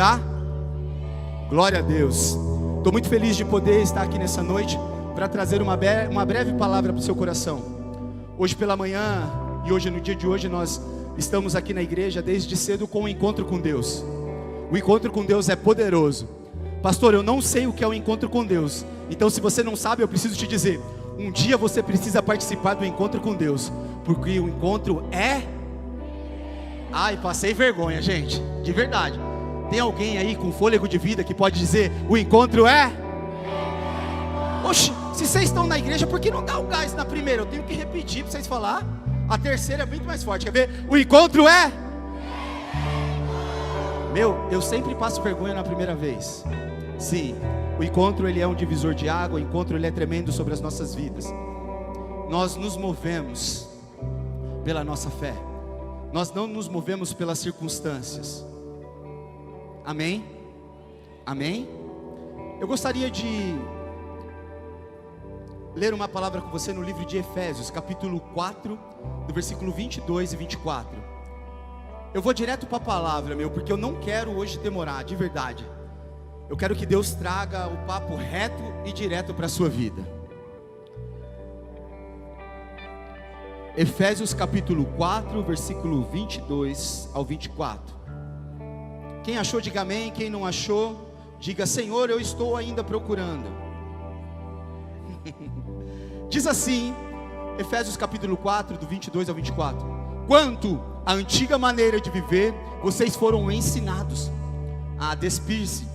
Ah, glória a Deus. Estou muito feliz de poder estar aqui nessa noite para trazer uma breve palavra para o seu coração. Hoje pela manhã e hoje no dia de hoje nós estamos aqui na igreja desde cedo com o encontro com Deus. O encontro com Deus é poderoso. Pastor, eu não sei o que é o encontro com Deus. Então se você não sabe, eu preciso te dizer, um dia você precisa participar do encontro com Deus, porque o encontro é... Ai, passei vergonha, gente, de verdade. Tem alguém aí com fôlego de vida que pode dizer, o encontro é? Oxe, se vocês estão na igreja, por que não dá o gás na primeira? Eu tenho que repetir para vocês falar. A terceira é muito mais forte, quer ver? O encontro é? Meu, eu sempre passo vergonha na primeira vez. Sim, o encontro ele é um divisor de água, o encontro ele é tremendo sobre as nossas vidas. Nós nos movemos pela nossa fé. Nós não nos movemos pelas circunstâncias. Amém? Amém? Eu gostaria de ler uma palavra com você no livro de Efésios, capítulo 4, do versículo 22 e 24. Eu vou direto para a palavra, porque eu não quero hoje demorar, de verdade. Eu quero que Deus traga o papo reto e direto para a sua vida. Efésios capítulo 4, versículo 22 ao 24. Quem achou, diga amém. Quem não achou, diga, Senhor, eu estou ainda procurando. Diz assim, Efésios capítulo 4, do 22 ao 24. Quanto à antiga maneira de viver, vocês foram ensinados a despir-se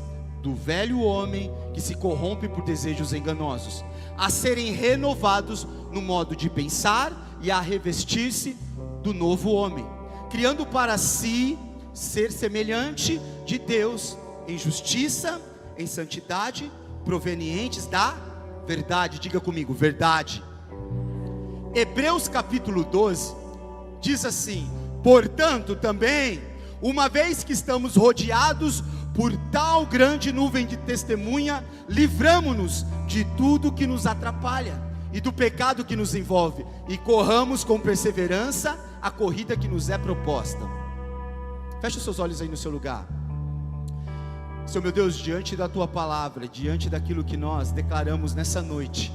do velho homem que se corrompe por desejos enganosos, a serem renovados no modo de pensar e a revestir-se do novo homem, criando para si ser semelhante de Deus em justiça, em santidade, provenientes da verdade. Diga comigo, verdade. Hebreus capítulo 12 diz assim: portanto também, uma vez que estamos rodeados por tal grande nuvem de testemunha, livramo-nos de tudo que nos atrapalha e do pecado que nos envolve, e corramos com perseverança a corrida que nos é proposta. Feche os seus olhos aí no seu lugar. Senhor meu Deus, diante da Tua palavra, diante daquilo que nós declaramos nessa noite,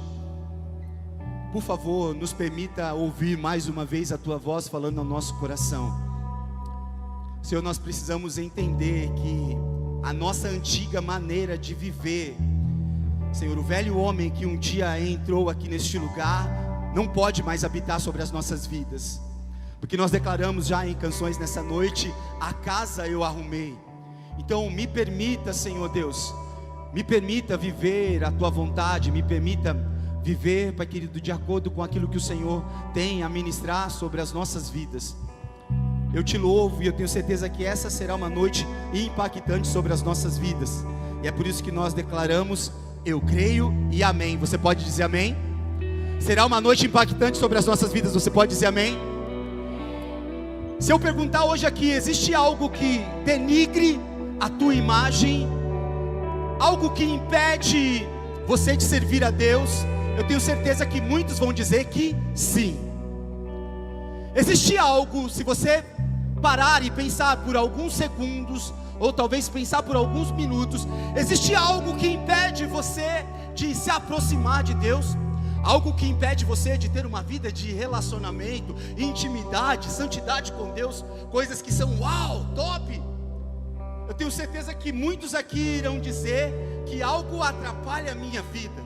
por favor, nos permita ouvir mais uma vez a Tua voz falando ao nosso coração. Senhor, nós precisamos entender que a nossa antiga maneira de viver, Senhor, o velho homem que um dia entrou aqui neste lugar, não pode mais habitar sobre as nossas vidas. Porque nós declaramos já em canções nessa noite, a casa eu arrumei. Então me permita, Senhor Deus, me permita viver a Tua vontade, me permita viver, Pai querido, de acordo com aquilo que o Senhor tem a ministrar sobre as nossas vidas. Eu te louvo e eu tenho certeza que essa será uma noite impactante sobre as nossas vidas. E é por isso que nós declaramos, eu creio e amém. Você pode dizer amém? Será uma noite impactante sobre as nossas vidas, você pode dizer amém? Se eu perguntar hoje aqui, existe algo que denigre a tua imagem, algo que impede você de servir a Deus, eu tenho certeza que muitos vão dizer que sim. Existe algo, se você parar e pensar por alguns segundos, ou talvez pensar por alguns minutos, existe algo que impede você de se aproximar de Deus? Algo que impede você de ter uma vida de relacionamento, intimidade, santidade com Deus, coisas que são uau, top. Eu tenho certeza que muitos aqui irão dizer que algo atrapalha a minha vida,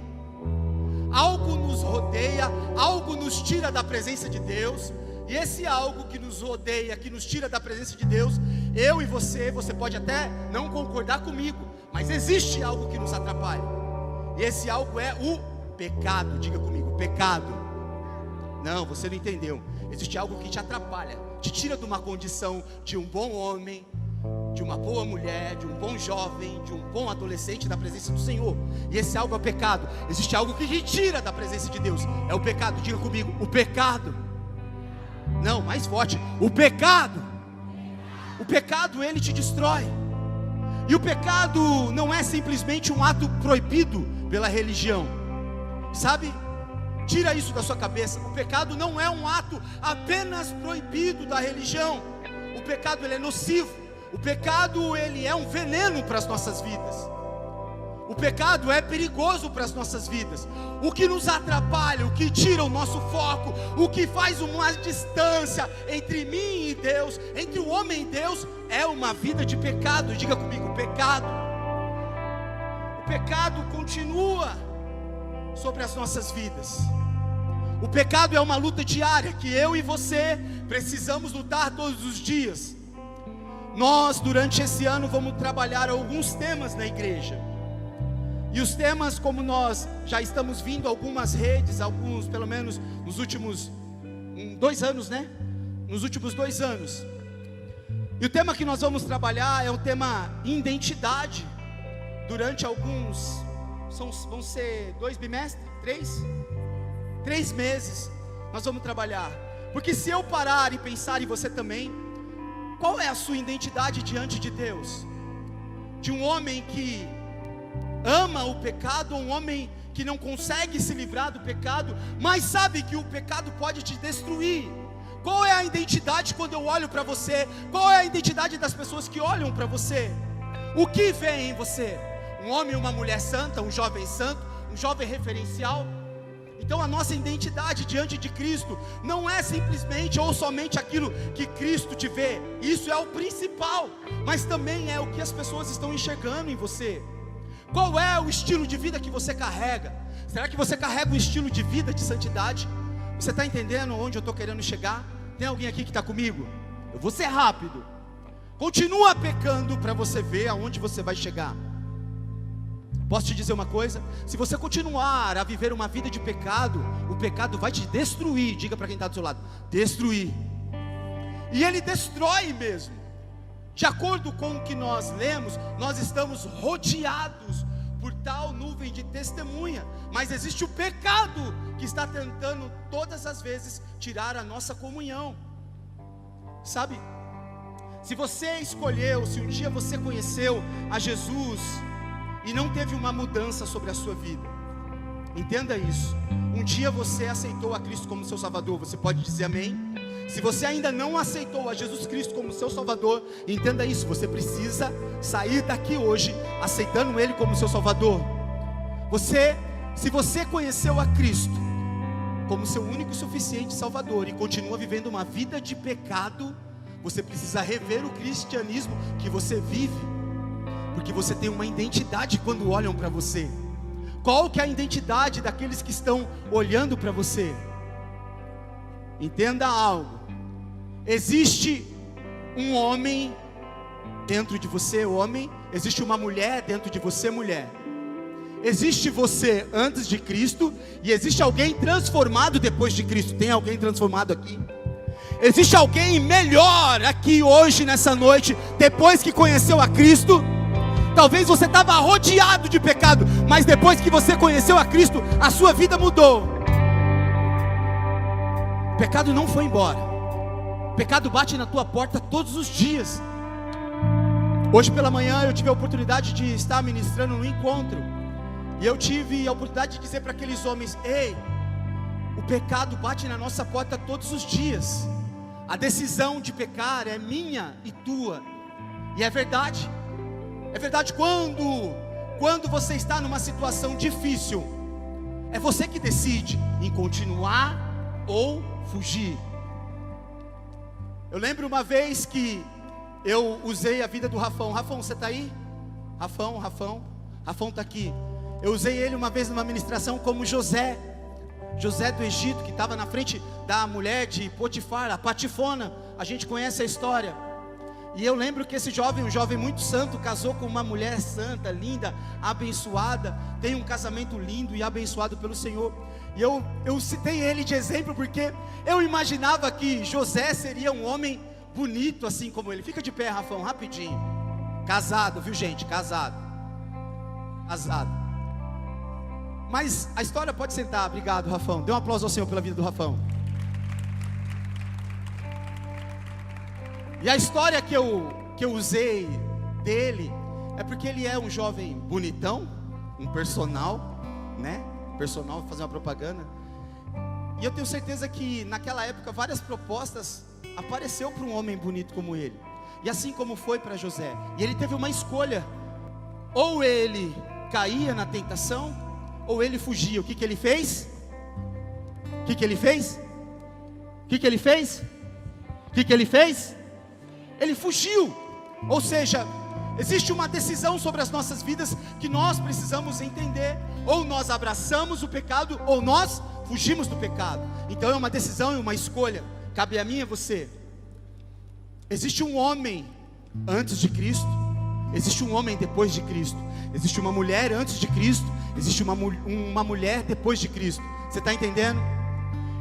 algo nos rodeia, algo nos tira da presença de Deus. E esse algo que nos rodeia, que nos tira da presença de Deus, eu e você pode até não concordar comigo, mas existe algo que nos atrapalha. E esse algo é o pecado. Diga comigo, pecado. Não, você não entendeu. Existe algo que te atrapalha, te tira de uma condição de um bom homem, de uma boa mulher, de um bom jovem, de um bom adolescente da presença do Senhor. E esse algo é o pecado. Existe algo que te tira da presença de Deus, é o pecado. Diga comigo, o pecado. Não, mais forte, o pecado. O pecado, ele te destrói. E o pecado não é simplesmente um ato proibido pela religião, sabe? Tira isso da sua cabeça. O pecado não é um ato apenas proibido da religião. O pecado, ele é nocivo. O pecado, ele é um veneno para as nossas vidas. O pecado é perigoso para as nossas vidas. O que nos atrapalha, o que tira o nosso foco, o que faz uma distância entre mim e Deus, entre o homem e Deus, é uma vida de pecado. Diga comigo, pecado. O pecado continua sobre as nossas vidas. O pecado é uma luta diária que eu e você precisamos lutar todos os dias. Nós, durante esse ano, vamos trabalhar alguns temas na igreja. E os temas, como nós já estamos vindo algumas redes, alguns, pelo menos, nos últimos 2 anos, né? Nos últimos 2 anos. E o tema que nós vamos trabalhar é o tema identidade. Durante alguns, vão ser 2 bimestres? 3 meses, nós vamos trabalhar. Porque se eu parar e pensar, e você também, qual é a sua identidade diante de Deus? De um homem que ama o pecado, ou um homem que não consegue se livrar do pecado, mas sabe que o pecado pode te destruir? Qual é a identidade quando eu olho para você? Qual é a identidade das pessoas que olham para você? O que vê em você? Um homem e uma mulher santa, um jovem santo, um jovem referencial? Então a nossa identidade diante de Cristo não é simplesmente ou somente aquilo que Cristo te vê. Isso é o principal, mas também é o que as pessoas estão enxergando em você. Qual é o estilo de vida que você carrega? Será que você carrega um estilo de vida de santidade? Você está entendendo onde eu estou querendo chegar? Tem alguém aqui que está comigo? Eu vou ser rápido. Continua pecando para você ver aonde você vai chegar. Posso te dizer uma coisa? Se você continuar a viver uma vida de pecado, o pecado vai te destruir. Diga para quem está do seu lado: destruir. E ele destrói mesmo. De acordo com o que nós lemos, nós estamos rodeados por tal nuvem de testemunha. Mas existe o pecado que está tentando todas as vezes tirar a nossa comunhão. Sabe? Se você escolheu, se um dia você conheceu a Jesus e não teve uma mudança sobre a sua vida, entenda isso. Um dia você aceitou a Cristo como seu Salvador, você pode dizer amém? Se você ainda não aceitou a Jesus Cristo como seu Salvador, entenda isso, você precisa sair daqui hoje aceitando Ele como seu Salvador. Se você conheceu a Cristo como seu único e suficiente Salvador e continua vivendo uma vida de pecado, você precisa rever o cristianismo que você vive. Porque você tem uma identidade quando olham para você. Qual que é a identidade daqueles que estão olhando para você? Entenda algo. Existe um homem dentro de você, homem. Existe uma mulher dentro de você, mulher. Existe você antes de Cristo e existe alguém transformado depois de Cristo. Tem alguém transformado aqui? Existe alguém melhor aqui hoje, nessa noite, depois que conheceu a Cristo? Talvez você estava rodeado de pecado, mas depois que você conheceu a Cristo, a sua vida mudou. O pecado não foi embora. O pecado bate na tua porta todos os dias. Hoje pela manhã eu tive a oportunidade de estar ministrando no encontro. E eu tive a oportunidade de dizer para aqueles homens: ei, o pecado bate na nossa porta todos os dias. A decisão de pecar é minha e tua. E é verdade. É verdade, quando você está numa situação difícil, é você que decide em continuar ou fugir. Eu lembro uma vez que eu usei a vida do Rafão. Rafão, você está aí? Rafão está aqui. Eu usei ele uma vez numa ministração como José do Egito, que estava na frente da mulher de Potifar, a Patifona. A gente conhece a história. E eu lembro que esse jovem, um jovem muito santo, casou com uma mulher santa, linda, abençoada, tem um casamento lindo e abençoado pelo Senhor. E eu citei ele de exemplo porque eu imaginava que José seria um homem bonito assim como ele. Fica de pé, Rafão, rapidinho. Casado, viu gente? Casado. Mas a história, pode sentar, obrigado, Rafão. Dê um aplauso ao Senhor pela vida do Rafão. E a história que eu usei dele é porque ele é um jovem bonitão, um personal, né? Personal, vou fazer uma propaganda. E eu tenho certeza que naquela época várias propostas apareceu para um homem bonito como ele. E assim como foi para José. E ele teve uma escolha. Ou ele caía na tentação, ou ele fugia. O que ele fez? O que ele fez? O que ele fez? O que ele fez? Ele fugiu. Ou seja, existe uma decisão sobre as nossas vidas que nós precisamos entender. Ou nós abraçamos o pecado, ou nós fugimos do pecado. Então é uma decisão e uma escolha. Cabe a mim e a você. Existe um homem antes de Cristo, existe um homem depois de Cristo. Existe uma mulher antes de Cristo, existe uma mulher depois de Cristo. Você está entendendo?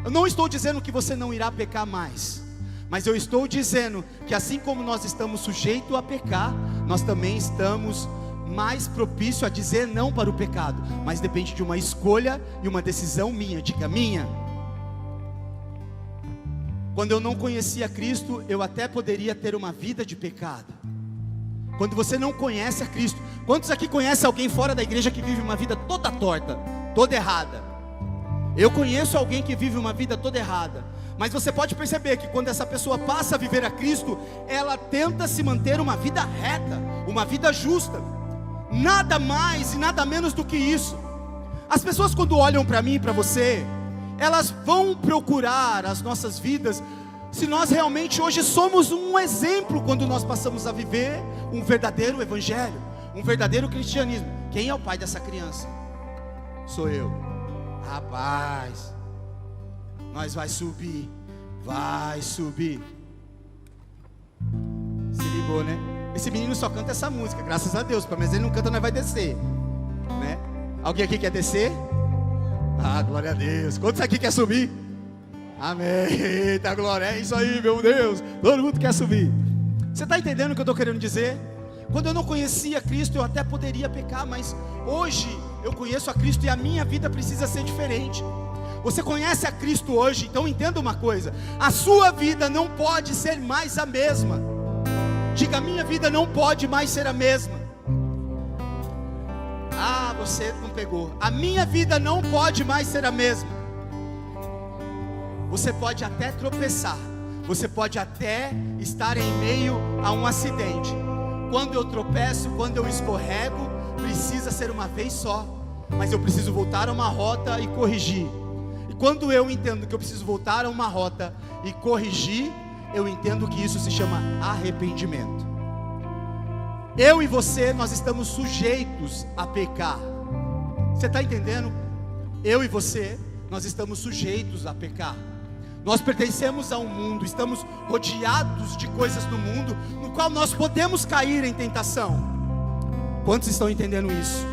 Eu não estou dizendo que você não irá pecar mais, mas eu estou dizendo que assim como nós estamos sujeitos a pecar, nós também estamos mais propícios a dizer não para o pecado. Mas depende de uma escolha e uma decisão minha. Diga minha. Quando eu não conhecia Cristo, eu até poderia ter uma vida de pecado. Quando você não conhece a Cristo, quantos aqui conhecem alguém fora da igreja que vive uma vida toda torta, toda errada? Eu conheço alguém que vive uma vida toda errada. Mas você pode perceber que quando essa pessoa passa a viver a Cristo, ela tenta se manter uma vida reta, uma vida justa. Nada mais e nada menos do que isso. As pessoas quando olham para mim e para você, elas vão procurar as nossas vidas, se nós realmente hoje somos um exemplo quando nós passamos a viver um verdadeiro evangelho, um verdadeiro cristianismo. Quem é o pai dessa criança? Sou eu. Rapaz, nós vai subir, se ligou, né? Esse menino só canta essa música, graças a Deus, mas ele não canta, nós vai descer, né? Alguém aqui quer descer? Ah, glória a Deus. Quantos aqui quer subir? Amém, eita glória, é isso aí, meu Deus, todo mundo quer subir. Você está entendendo o que eu estou querendo dizer? Quando eu não conhecia Cristo, eu até poderia pecar, mas hoje eu conheço a Cristo e a minha vida precisa ser diferente. Você conhece a Cristo hoje, então entenda uma coisa: a sua vida não pode ser mais a mesma. Diga, a minha vida não pode mais ser a mesma. Ah, você não pegou. A minha vida não pode mais ser a mesma. Você pode até tropeçar, você pode até estar em meio a um acidente. Quando eu tropeço, quando eu escorrego, precisa ser uma vez só, mas eu preciso voltar a uma rota e corrigir. E quando eu entendo que eu preciso voltar a uma rota e corrigir, eu entendo que isso se chama arrependimento. Eu e você, nós estamos sujeitos a pecar. Você está entendendo? Eu e você, nós estamos sujeitos a pecar. Nós pertencemos a um mundo, estamos rodeados de coisas do mundo, no qual nós podemos cair em tentação. Quantos estão entendendo isso?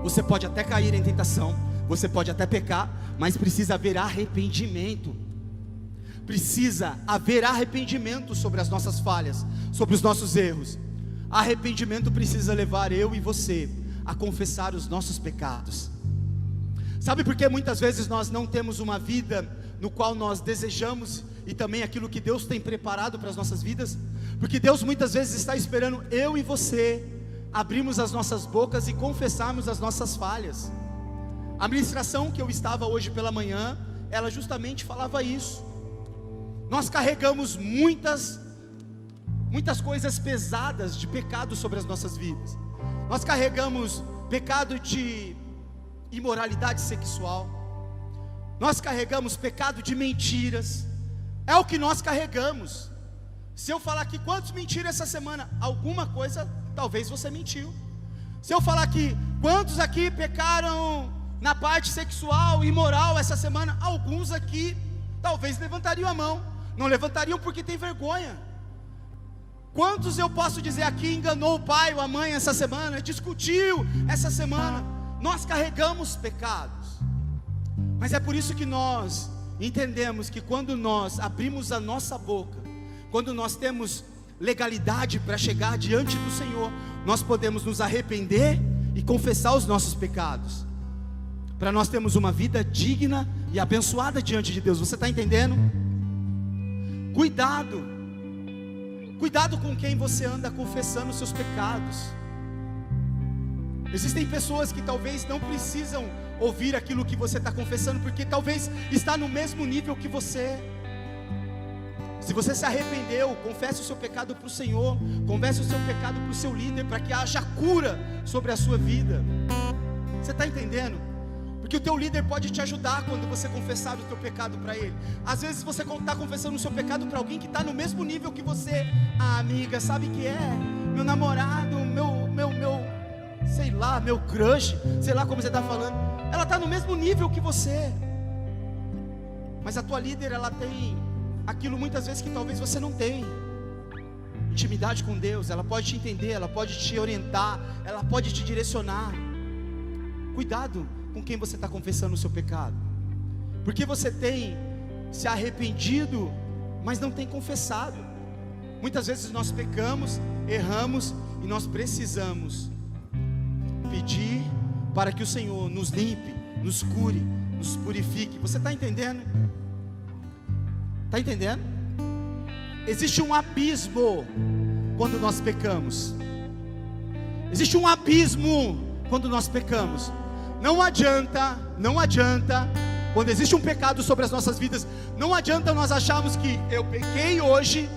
Você pode até cair em tentação, você pode até pecar, mas precisa haver arrependimento. Precisa haver arrependimento sobre as nossas falhas, sobre os nossos erros. Arrependimento precisa levar eu e você a confessar os nossos pecados. Sabe por que muitas vezes nós não temos uma vida no qual nós desejamos, e também aquilo que Deus tem preparado para as nossas vidas? Porque Deus muitas vezes está esperando eu e você abrirmos as nossas bocas e confessarmos as nossas falhas. A ministração que eu estava hoje pela manhã, ela justamente falava isso. Nós carregamos muitas coisas pesadas de pecado sobre as nossas vidas. Nós carregamos pecado de imoralidade sexual, nós carregamos pecado de mentiras, é o que nós carregamos. Se eu falar aqui quantos mentiram essa semana, alguma coisa talvez você mentiu. Se eu falar aqui quantos aqui pecaram na parte sexual, imoral essa semana, alguns aqui talvez levantariam a mão, não levantariam porque tem vergonha. Quantos eu posso dizer aqui enganou o pai ou a mãe essa semana, discutiu essa semana? Nós carregamos pecados, mas é por isso que nós entendemos que quando nós abrimos a nossa boca, quando nós temos legalidade para chegar diante do Senhor, nós podemos nos arrepender e confessar os nossos pecados, para nós termos uma vida digna e abençoada diante de Deus. Você está entendendo? Cuidado com quem você anda confessando os seus pecados. Existem pessoas que talvez não precisam ouvir aquilo que você está confessando, porque talvez está no mesmo nível que você. Se você se arrependeu, confesse o seu pecado para o Senhor, confesse o seu pecado para o seu líder, para que haja cura sobre a sua vida. Você está entendendo? Porque o teu líder pode te ajudar quando você confessar o teu pecado para ele. Às vezes você está confessando o seu pecado para alguém que está no mesmo nível que você. Ah, amiga, sabe que é? Meu namorado, sei lá, meu crush, sei lá como você está falando. Ela está no mesmo nível que você. Mas a tua líder, ela tem aquilo muitas vezes que talvez você não tenha. Intimidade com Deus, ela pode te entender, ela pode te orientar, ela pode te direcionar. Cuidado com quem você está confessando o seu pecado, porque você tem se arrependido, mas não tem confessado. Muitas vezes nós pecamos, erramos, e nós precisamos pedir para que o Senhor nos limpe, nos cure, nos purifique. Você está entendendo? Está entendendo? Existe um abismo quando nós pecamos. Existe um abismo quando nós pecamos. Não adianta, quando existe um pecado sobre as nossas vidas, não adianta nós acharmos que eu pequei hoje,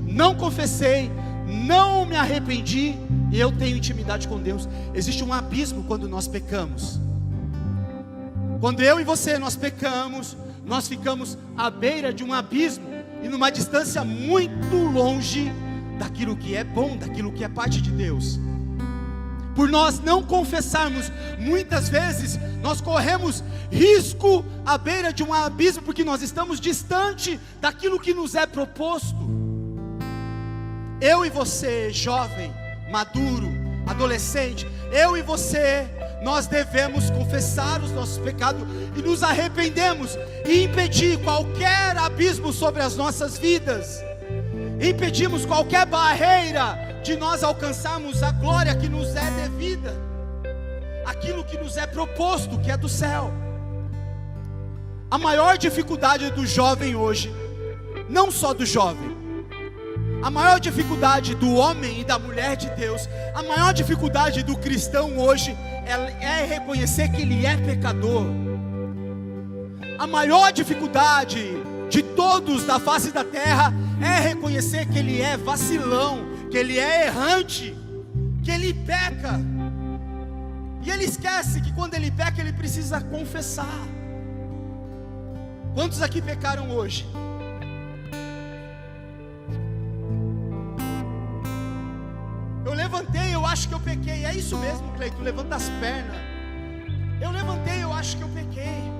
não confessei, não me arrependi e eu tenho intimidade com Deus. Existe um abismo quando nós pecamos. Quando eu e você nós pecamos, nós ficamos à beira de um abismo e numa distância muito longe daquilo que é bom, daquilo que é parte de Deus. Por nós não confessarmos, muitas vezes nós corremos risco à beira de um abismo, porque nós estamos distante daquilo que nos é proposto. Eu e você, jovem, maduro, adolescente, eu e você, nós devemos confessar os nossos pecados e nos arrependemos e impedir qualquer abismo sobre as nossas vidas. Impedimos qualquer barreira de nós alcançarmos a glória que nos é devida, aquilo que nos é proposto, que é do céu. A maior dificuldade do jovem hoje, não só do jovem, a maior dificuldade do homem e da mulher de Deus, a maior dificuldade do cristão hoje é reconhecer que ele é pecador. A maior dificuldade de todos da face da terra é reconhecer que ele é vacilão, que ele é errante, que ele peca. E ele esquece que quando ele peca, ele precisa confessar. Quantos aqui pecaram hoje? Eu levantei, eu acho que eu pequei. É isso mesmo, Cleito, levanta as pernas. Eu levantei, eu acho que eu pequei.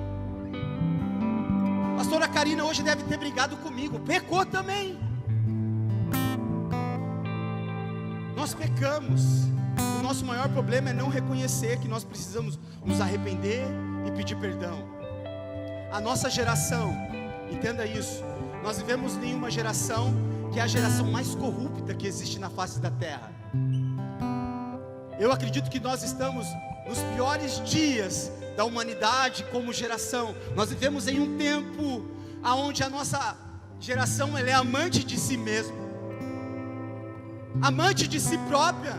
Pastora Karina hoje deve ter brigado comigo. Pecou também. Nós pecamos. O nosso maior problema é não reconhecer que nós precisamos nos arrepender e pedir perdão. A nossa geração, entenda isso, nós vivemos em uma geração que é a geração mais corrupta que existe na face da terra. Eu acredito que nós estamos nos piores dias da humanidade como geração. Nós vivemos em um tempo onde a nossa geração ela é amante de si mesma, amante de si própria,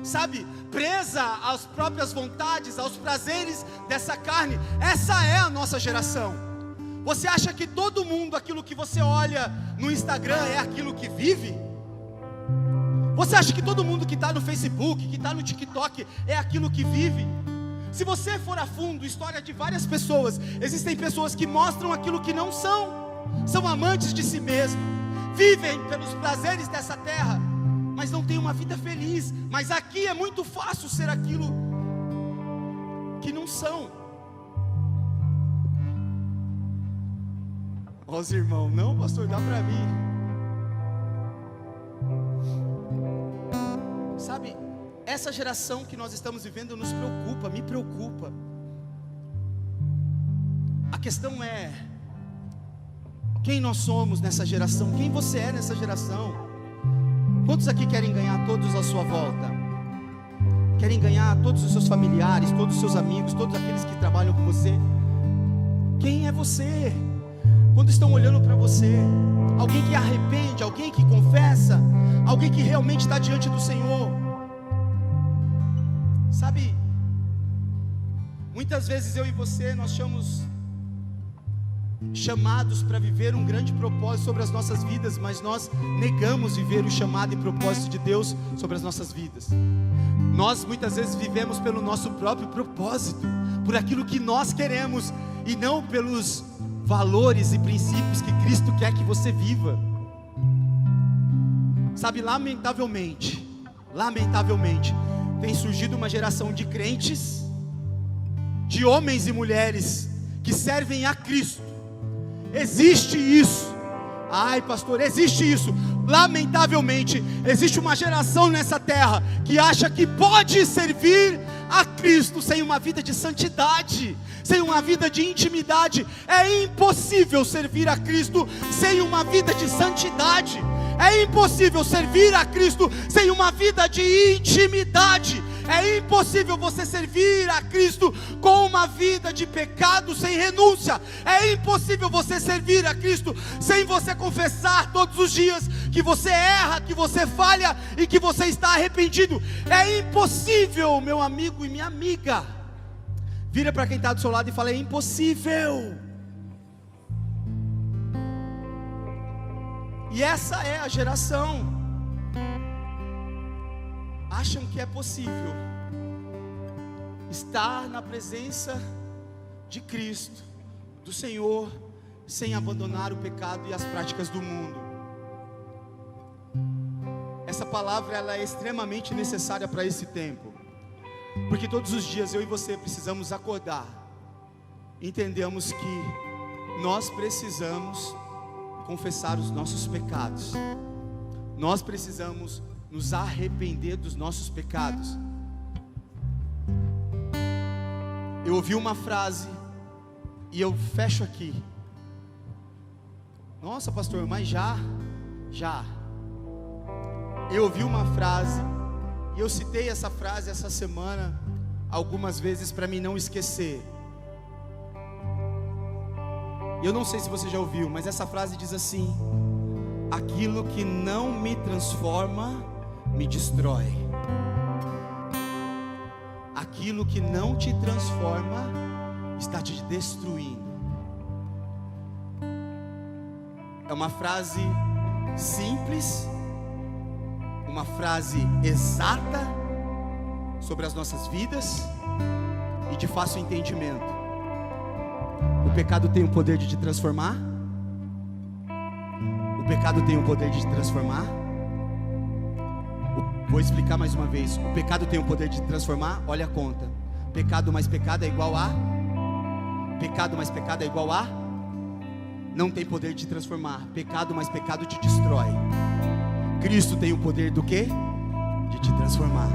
sabe, presa às próprias vontades, aos prazeres dessa carne. Essa é a nossa geração. Você acha que todo mundo, aquilo que você olha no Instagram é aquilo que vive? Você acha que todo mundo que está no Facebook, que está no TikTok é aquilo que vive? Se você for a fundo, história de várias pessoas, existem pessoas que mostram aquilo que não são amantes de si mesmos, vivem pelos prazeres dessa terra, mas não tem uma vida feliz. Mas aqui é muito fácil ser aquilo que não são. Ó, os irmãos, não, pastor, dá para mim. Sabe, essa geração que nós estamos vivendo nos preocupa, me preocupa. A questão é quem nós somos nessa geração, quem você é nessa geração. Quantos aqui querem ganhar todos à sua volta? Querem ganhar todos os seus familiares, todos os seus amigos, todos aqueles que trabalham com você? Quem é você? Quando estão olhando para você, alguém que arrepende, alguém que confessa, alguém que realmente está diante do Senhor. Sabe, muitas vezes eu e você, nós somos chamados para viver um grande propósito sobre as nossas vidas, mas nós negamos viver o chamado e propósito de Deus sobre as nossas vidas. Nós muitas vezes vivemos pelo nosso próprio propósito, por aquilo que nós queremos, e não pelos valores e princípios que Cristo quer que você viva. Sabe, lamentavelmente, tem surgido uma geração de crentes, de homens e mulheres que servem a Cristo. Existe isso. Ai, pastor, existe isso. Lamentavelmente, existe uma geração nessa terra que acha que pode servir a Cristo sem uma vida de santidade, sem uma vida de intimidade. É impossível servir a Cristo sem uma vida de santidade. É impossível servir a Cristo sem uma vida de intimidade. É impossível você servir a Cristo com uma vida de pecado sem renúncia. É impossível você servir a Cristo sem você confessar todos os dias que você erra, que você falha e que você está arrependido. É impossível, meu amigo e minha amiga. Vira para quem está do seu lado e fala: é impossível. E essa é a geração. Acham que é possível estar na presença de Cristo, do Senhor, sem abandonar o pecado e as práticas do mundo. Essa palavra, ela é extremamente necessária para esse tempo, porque todos os dias eu e você precisamos acordar, entendemos que nós precisamos confessar os nossos pecados, nós precisamos nos arrepender dos nossos pecados. Eu ouvi uma frase e eu fecho aqui. Nossa, pastor, mas já. Eu ouvi uma frase e eu citei essa frase essa semana algumas vezes para mim não esquecer. Eu não sei se você já ouviu, mas essa frase diz assim: aquilo que não me transforma me destrói. Aquilo que não te transforma está te destruindo. É uma frase simples, uma frase exata sobre as nossas vidas e de fácil entendimento. O pecado tem o poder de te transformar. O pecado tem o poder de te transformar. Vou explicar mais uma vez. O pecado tem o poder de te transformar. Olha a conta. Pecado mais pecado é igual a. Pecado mais pecado é igual a. Não tem poder de te transformar. Pecado mais pecado te destrói. Cristo tem o poder do quê? De te transformar.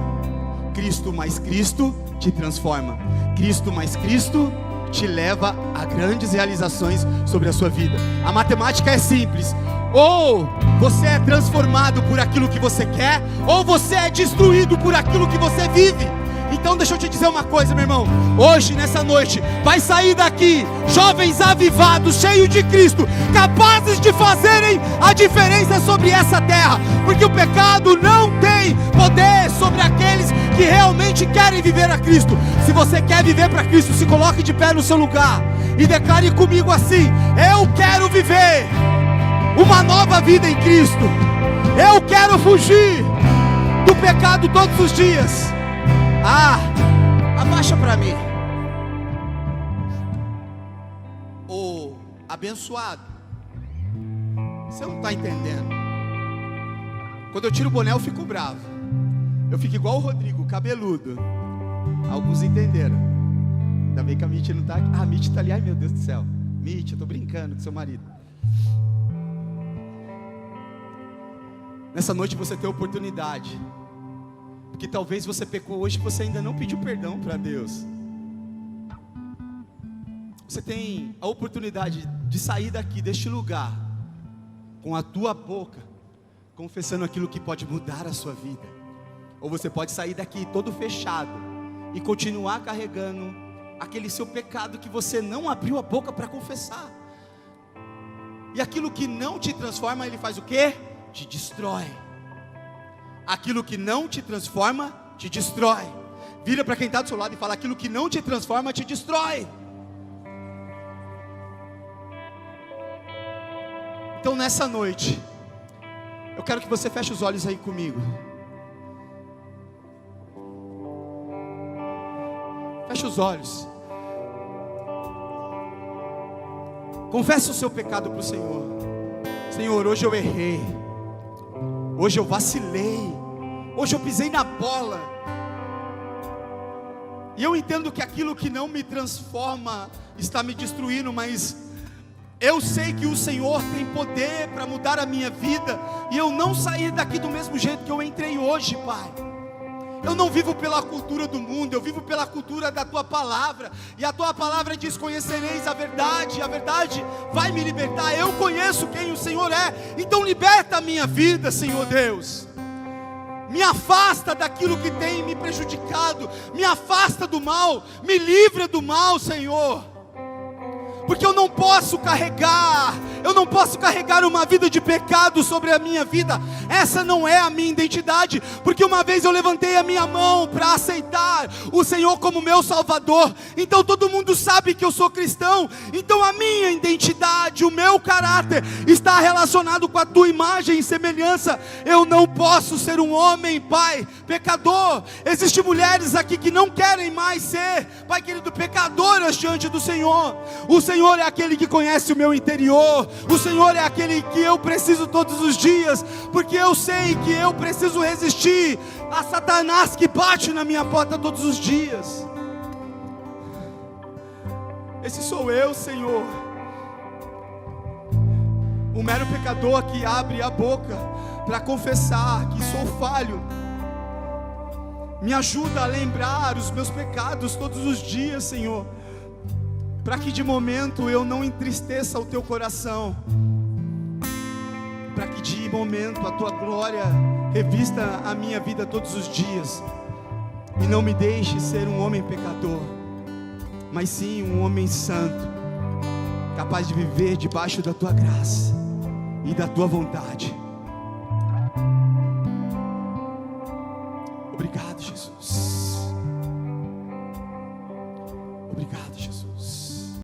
Cristo mais Cristo te transforma. Cristo mais Cristo te leva a grandes realizações sobre a sua vida. A matemática é simples. Ou você é transformado por aquilo que você quer, ou você é destruído por aquilo que você vive. Então deixa eu te dizer uma coisa, meu irmão. Hoje, nessa noite, vai sair daqui jovens avivados, cheios de Cristo, capazes de fazerem a diferença sobre essa terra, porque o pecado não tem poder sobre aqueles que realmente querem viver a Cristo. Se você quer viver para Cristo, se coloque de pé no seu lugar e declare comigo assim: eu quero viver uma nova vida em Cristo. Eu quero fugir do pecado todos os dias. Abaixa para mim. Ô abençoado, você não está entendendo. Quando eu tiro o boné eu fico bravo. Eu fico igual o Rodrigo, cabeludo. Alguns entenderam. Ainda bem que a Mitty não está aqui. A Mitty está ali, ai meu Deus do céu. Mitty, eu estou brincando com seu marido. Nessa noite você tem a oportunidade, porque talvez você pecou hoje e você ainda não pediu perdão para Deus. Você tem a oportunidade de sair daqui, deste lugar, com a tua boca, confessando aquilo que pode mudar a sua vida. Ou você pode sair daqui todo fechado e continuar carregando aquele seu pecado que você não abriu a boca para confessar. E aquilo que não te transforma, ele faz o quê? Te destrói. Aquilo que não te transforma, te destrói. Vira para quem está do seu lado e fala: aquilo que não te transforma, te destrói. Então nessa noite, eu quero que você feche os olhos aí comigo. Feche os olhos. Confesse o seu pecado para o Senhor. Senhor, hoje eu errei. Hoje eu vacilei. Hoje eu pisei na bola. E eu entendo que aquilo que não me transforma está me destruindo, mas eu sei que o Senhor tem poder para mudar a minha vida, e eu não sair daqui do mesmo jeito que eu entrei hoje, Pai. Eu não vivo pela cultura do mundo, eu vivo pela cultura da Tua Palavra, e a Tua Palavra diz: conhecereis a verdade vai me libertar. Eu conheço quem o Senhor é, então liberta a minha vida, Senhor Deus. Me afasta daquilo que tem me prejudicado, me afasta do mal, me livra do mal, Senhor. Porque eu não posso carregar uma vida de pecado sobre a minha vida. Essa não é a minha identidade, porque uma vez eu levantei a minha mão para aceitar o Senhor como meu Salvador, então todo mundo sabe que eu sou cristão. Então a minha identidade, o meu caráter está relacionado com a Tua imagem e semelhança. Eu não posso ser um homem, Pai, pecador. Existem mulheres aqui que não querem mais ser, Pai querido, pecadoras diante do Senhor. O Senhor é aquele que conhece o meu interior. O Senhor é aquele que eu preciso todos os dias, porque eu sei que eu preciso resistir a Satanás que bate na minha porta todos os dias. Esse sou eu, Senhor, um mero pecador que abre a boca para confessar que sou falho. Me ajuda a lembrar os meus pecados todos os dias, Senhor, para que de momento eu não entristeça o Teu coração, para que de momento a Tua glória revista a minha vida todos os dias, e não me deixe ser um homem pecador, mas sim um homem santo, capaz de viver debaixo da Tua graça e da Tua vontade.